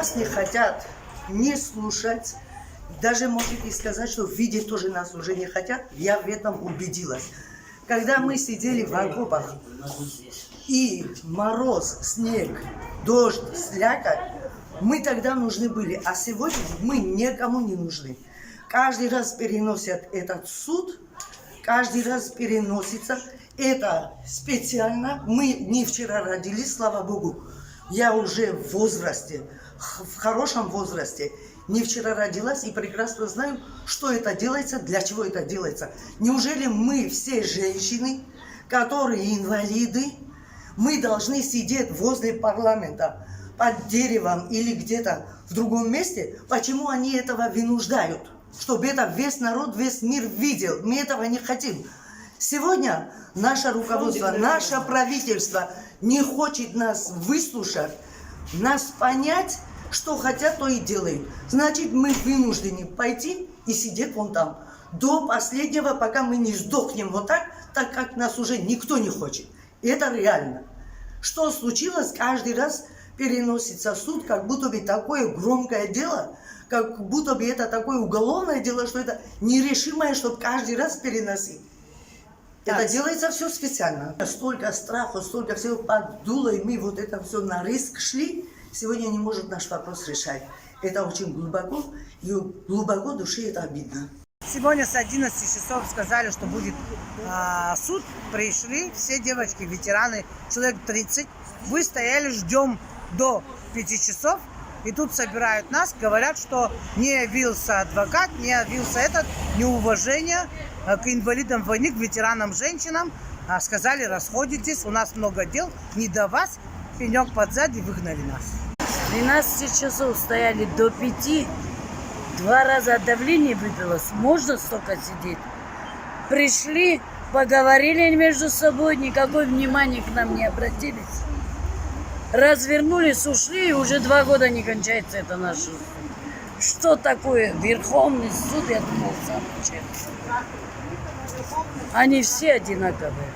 нас не хотят не слушать. Даже можете сказать, что видеть тоже нас уже не хотят. Я в этом убедилась. Когда мы сидели в окопах, и мороз, снег, дождь, слякоть, мы тогда нужны были. А сегодня мы никому не нужны. Каждый раз переносят этот суд, каждый раз переносится. Это специально. Мы не вчера родились, слава Богу. Я уже в возрасте, в хорошем возрасте. Не вчера родилась и прекрасно знаю, что это делается, для чего это делается. Неужели мы все женщины, которые инвалиды, мы должны сидеть возле парламента, под деревом или где-то в другом месте? Почему они этого вынуждают? Чтобы это весь народ, весь мир видел. Мы этого не хотим. Сегодня наше руководство, наше правительство не хочет нас выслушать, нас понять, что хотят, то и делают. Значит, мы вынуждены пойти и сидеть вон там. До последнего, пока мы не сдохнем вот так, так как нас уже никто не хочет. И это реально. Что случилось, каждый раз переносится суд, как будто бы такое громкое дело, как будто бы это такое уголовное дело, что это нерешимое, чтобы каждый раз переносить. Так. Это делается все специально. Столько страха, столько всего поддуло, и мы вот это все на риск шли. Сегодня не может наш вопрос решать. Это очень глубоко, и глубоко в душе это обидно. Сегодня с 11 часов сказали, что будет суд. Пришли все девочки, ветераны, человек 30. Вы стояли, ждем до 5 часов. И тут собирают нас, говорят, что не явился адвокат, не явился этот, неуважение к инвалидам войны, к ветеранам, женщинам. Сказали, расходитесь, у нас много дел, не до вас. Пенек под зад и выгнали нас. 12 часов стояли до 5. 2 раза давление выпилось. Можно столько сидеть? Пришли, поговорили между собой, никакое внимания к нам не обратились. Развернулись, ушли, и уже 2 года не кончается это наш суд. Что такое Верховный суд, я думал, сам честно. Они все одинаковые.